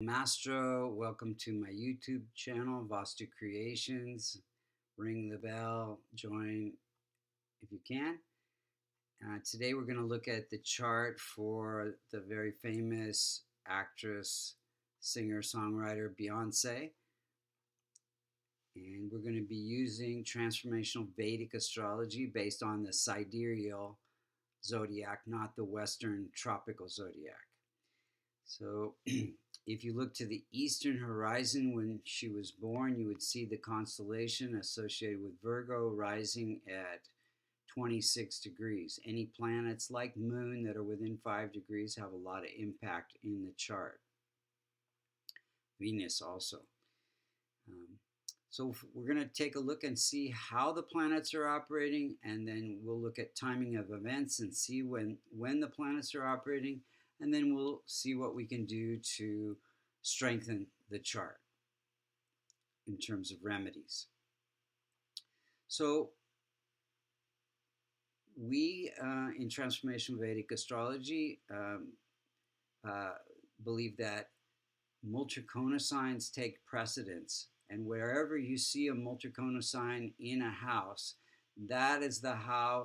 Mastro, welcome to my YouTube channel, Vastu Creations. Ring the bell, join if you can. Today we're going to look at the chart for the very famous actress, singer, songwriter Beyonce. And we're going to be using transformational Vedic astrology based on the sidereal zodiac, not the Western tropical zodiac. So if you look to the eastern horizon when she was born, you would see the constellation associated with Virgo rising at 26 degrees. Any planets like Moon that are within 5 degrees have a lot of impact in the chart. Venus also. So we're going to take a look and see how the planets are operating, and then we'll look at timing of events and see when the planets are operating, and then we'll see what we can do to strengthen the chart in terms of remedies. So we in Transformational Vedic Astrology believe that multicorna signs take precedence, and wherever you see a multicorna sign in a house, that is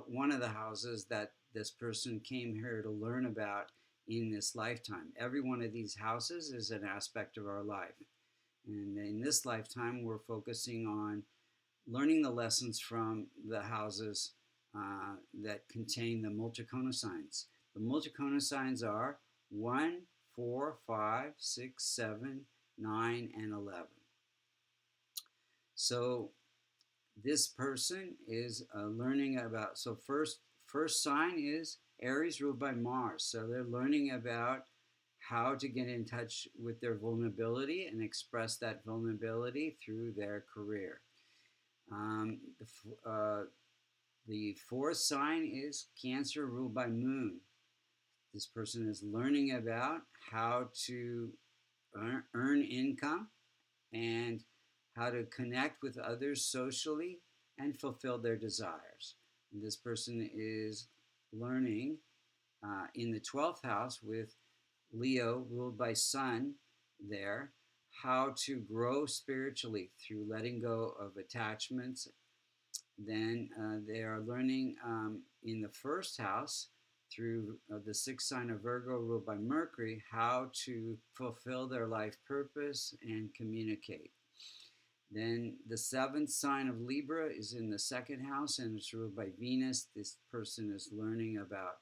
one of the houses that this person came here to learn about in this lifetime. Every one of these houses is an aspect of our life. And in this lifetime, we're focusing on learning the lessons from the houses that contain the multicorna signs. The multicorna signs are 1, 4, 5, 6, 7, 9, and 11. So this person is learning about, so first sign is Aries ruled by Mars. So they're learning about how to get in touch with their vulnerability and express that vulnerability through their career. The fourth sign is Cancer ruled by Moon. This person is learning about how to earn income and how to connect with others socially and fulfill their desires. And this person is learning in the 12th house with Leo ruled by Sun there, how to grow spiritually through letting go of attachments. Then they are learning in the first house through the sixth sign of Virgo ruled by Mercury how to fulfill their life purpose and communicate. Then the seventh sign of Libra is in the second house and it's ruled by Venus. This person is learning about,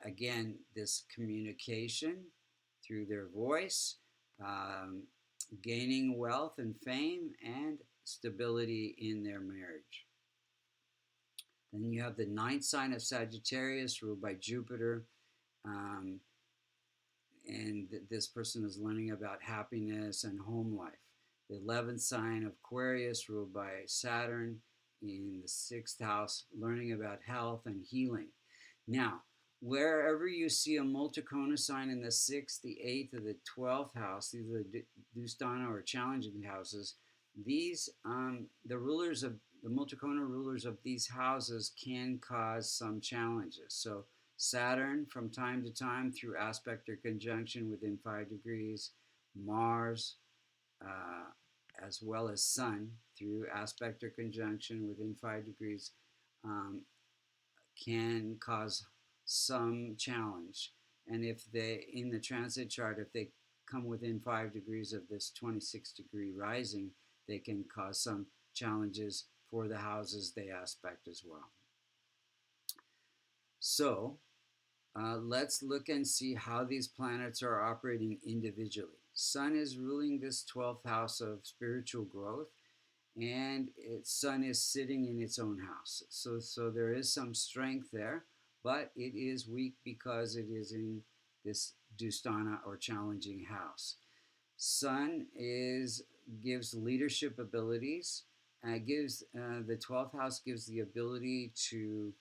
again, this communication through their voice, gaining wealth and fame, and stability in their marriage. Then you have the ninth sign of Sagittarius ruled by Jupiter. And this person is learning about happiness and home life. The 11th sign of Aquarius ruled by Saturn in the 6th house, learning about health and healing. Now, wherever you see a multicorna sign in the 6th, the 8th, or the 12th house, these are the Dustana or challenging houses, these, the multicorna rulers of these houses can cause some challenges. So Saturn from time to time through aspect or conjunction within 5 degrees, Mars, as well as Sun through aspect or conjunction within 5 degrees can cause some challenge. And if they, in the transit chart, if they come within 5 degrees of this 26 degree rising, they can cause some challenges for the houses they aspect as well. So let's look and see how these planets are operating individually. Sun is ruling this 12th house of spiritual growth, and Sun is sitting in its own house. So there is some strength there, but it is weak because it is in this Dustana or challenging house. Sun gives leadership abilities, and gives the 12th house gives the ability to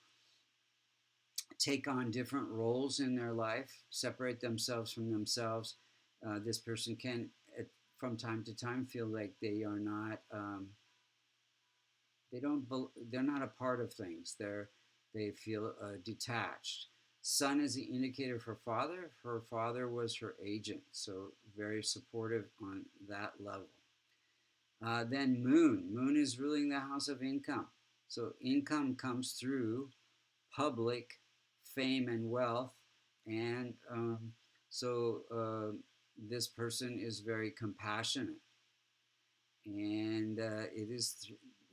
take on different roles in their life, separate themselves from themselves. This person can, from time to time, feel like they are not, they're not a part of things. They feel detached. Sun is the indicator for father. Her father was her agent, so very supportive on that level. Then Moon. Moon is ruling the house of income. So income comes through public fame and wealth. And this person is very compassionate. And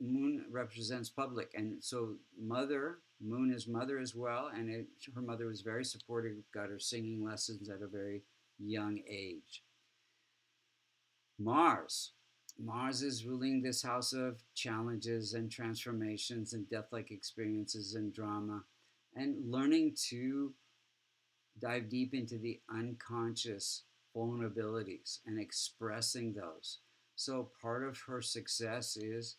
Moon represents public. And so mother, Moon is mother as well. And her mother was very supportive, got her singing lessons at a very young age. Mars. Mars is ruling this house of challenges and transformations and death-like experiences and drama, and learning to dive deep into the unconscious vulnerabilities and expressing those. So part of her success is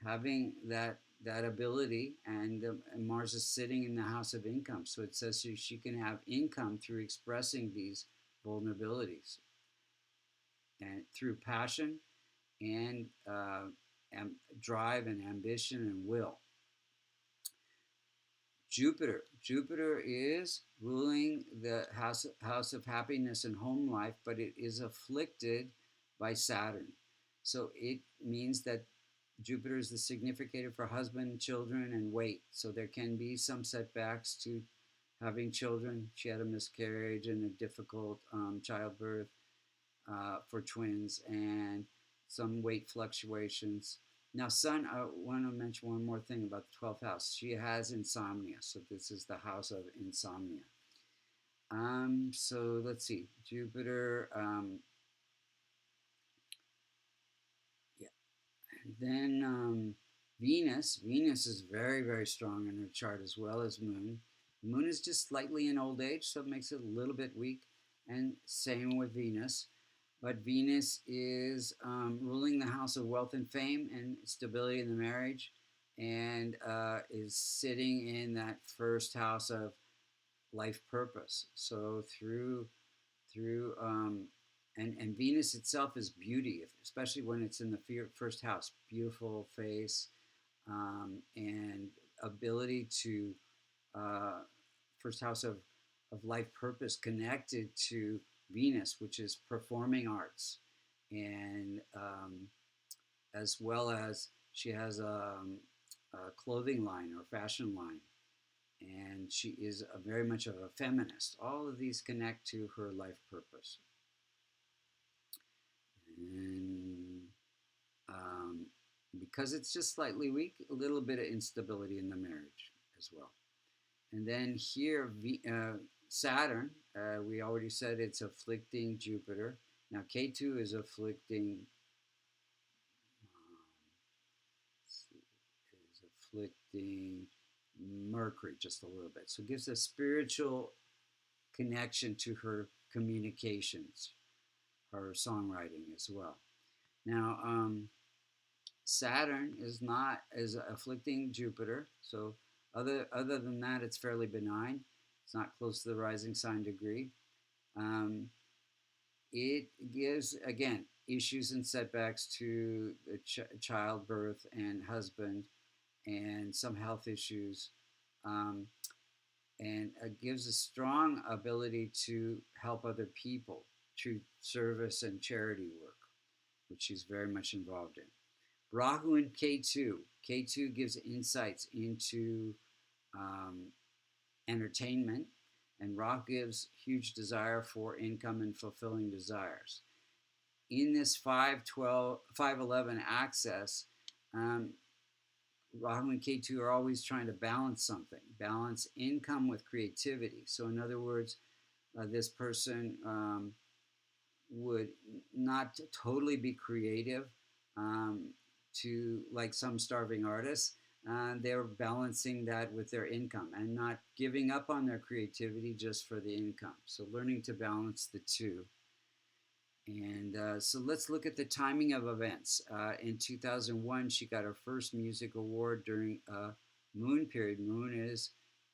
having that ability, and Mars is sitting in the house of income. So it says she can have income through expressing these vulnerabilities and through passion and drive and ambition and will. Jupiter is ruling the house of happiness and home life, but it is afflicted by Saturn. So it means that Jupiter is the significator for husband, children, and weight. So there can be some setbacks to having children. She had a miscarriage and a difficult childbirth for twins, and some weight fluctuations. Now, Sun, I want to mention one more thing about the 12th house. She has insomnia, so this is the house of insomnia. So let's see, Jupiter, yeah. And then Venus is very, very strong in her chart as well as Moon. Moon is just slightly in old age, so it makes it a little bit weak, and same with Venus. But Venus is ruling the house of wealth and fame and stability in the marriage, and is sitting in that first house of life purpose. So and Venus itself is beauty, especially when it's in the first house. Beautiful face, and ability to first house of life purpose connected to Venus, which is performing arts, and as well as she has a clothing line or fashion line, and she is very much of a feminist. All of these connect to her life purpose. And because it's just slightly weak, a little bit of instability in the marriage as well. And then here, Saturn, we already said it's afflicting Jupiter. Now K2 is afflicting Mercury just a little bit. So it gives a spiritual connection to her communications, her songwriting as well. Now, Saturn is afflicting Jupiter. So other than that, it's fairly benign. It's not close to the rising sign degree. It gives, again, issues and setbacks to the childbirth and husband, and some health issues, and it gives a strong ability to help other people through service and charity work, which she's very much involved in. Rahu and K2. K2 gives insights into entertainment, and Rahu gives huge desire for income and fulfilling desires. In this 511 axis, Rahu and K2 are always trying to balance something, balance income with creativity. So in other words, this person would not totally be creative, to like some starving artists. They're balancing that with their income and not giving up on their creativity just for the income. So learning to balance the two. And so let's look at the timing of events. In 2001, she got her first music award during a moon period. Moon is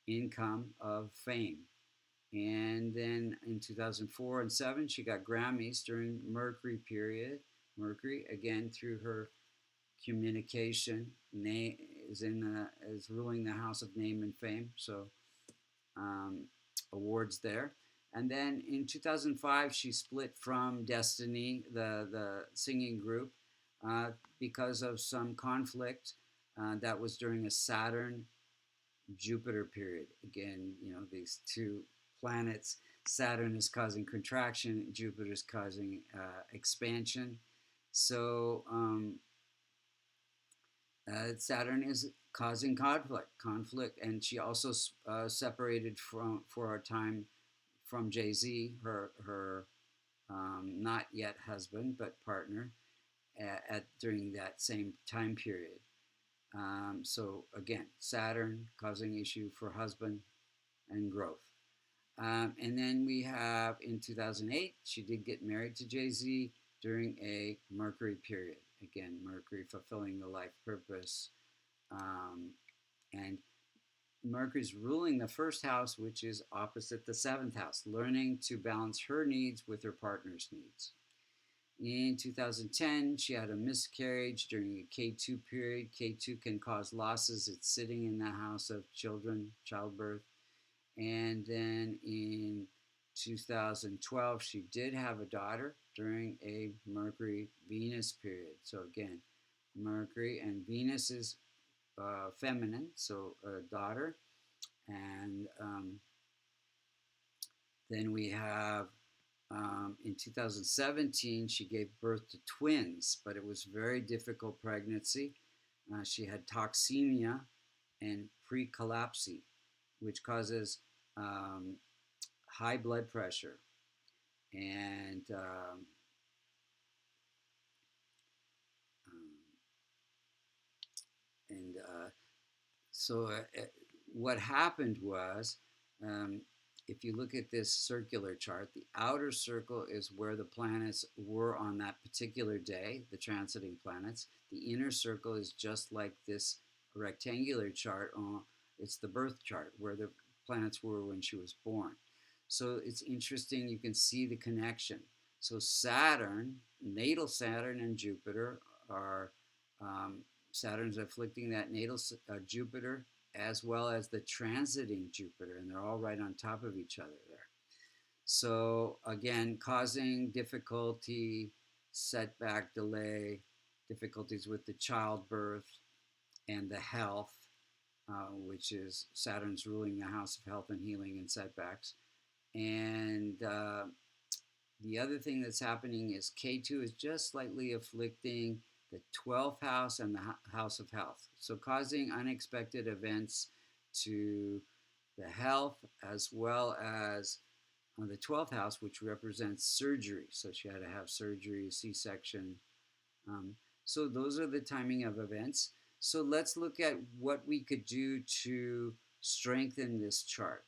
income of fame. And then in 2004 and 7, she got Grammys during Mercury period. Mercury, again, through her communication, is ruling the house of name and fame. So awards there. And then in 2005, she split from Destiny, the singing group, because of some conflict that was during a Saturn Jupiter period. Again, these two planets, Saturn is causing contraction, Jupiter is causing expansion. So Saturn is causing conflict, and she also separated for a time from Jay-Z, her not yet husband but partner, during that same time period. So again, Saturn causing issue for husband and growth. And then we have in 2008, she did get married to Jay-Z during a Mercury period. Again, Mercury fulfilling the life purpose. And Mercury's ruling the first house, which is opposite the seventh house, learning to balance her needs with her partner's needs. In 2010, she had a miscarriage during a K2 period. K2 can cause losses. It's sitting in the house of children, childbirth. And then in 2012, she did have a daughter during a Mercury-Venus period. So again, Mercury and Venus is feminine, so a daughter. And then we have in 2017, she gave birth to twins, but it was a very difficult pregnancy. She had toxemia and preeclampsia, which causes high blood pressure. And so what happened was, if you look at this circular chart, the outer circle is where the planets were on that particular day, the transiting planets. The inner circle is just like this rectangular chart. It's the birth chart where the planets were when she was born. So it's interesting, you can see the connection. So Saturn, natal Saturn and Jupiter are, Saturn's afflicting that natal Jupiter, as well as the transiting Jupiter, and they're all right on top of each other there. So again, causing difficulty, setback, delay, difficulties with the childbirth and the health, which is Saturn's ruling the house of health and healing and setbacks. And the other thing that's happening is K2 is just slightly afflicting the 12th house and the house of health. So causing unexpected events to the health, as well as the 12th house, which represents surgery. So she had to have surgery, C-section. So those are the timing of events. So let's look at what we could do to strengthen this chart.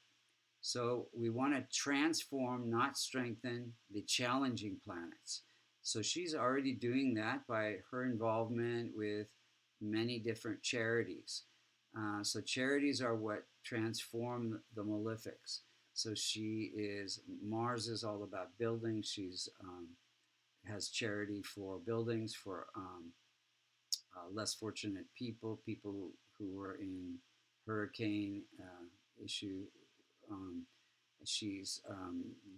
So we want to transform, not strengthen, the challenging planets. So she's already doing that by her involvement with many different charities. So charities are what transform the malefics. So Mars is all about buildings. She's has charity for buildings for less fortunate people who were in hurricane issue. She's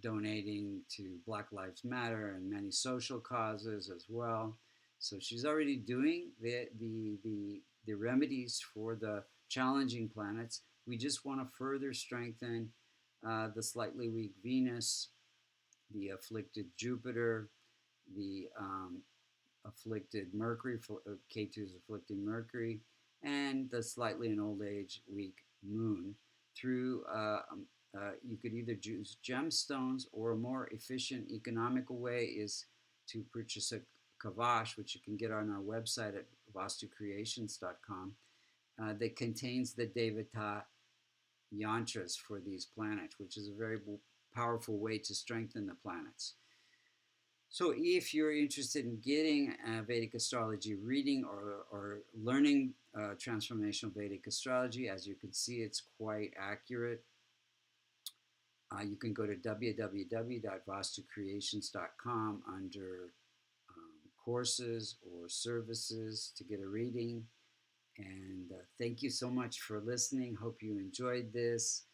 donating to Black Lives Matter and many social causes as well. So she's already doing the remedies for the challenging planets. We just want to further strengthen the slightly weak Venus, the afflicted Jupiter, the afflicted Mercury, K2 is afflicting Mercury, and the slightly in old age weak Moon through you could either use gemstones, or a more efficient, economical way is to purchase a kavash, which you can get on our website at vastucreations.com, that contains the Devata yantras for these planets, which is a very powerful way to strengthen the planets. So if you're interested in getting a Vedic astrology reading or learning transformational Vedic astrology, as you can see, it's quite accurate. You can go to www.vastucreations.com under courses or services to get a reading. And thank you so much for listening. Hope you enjoyed this.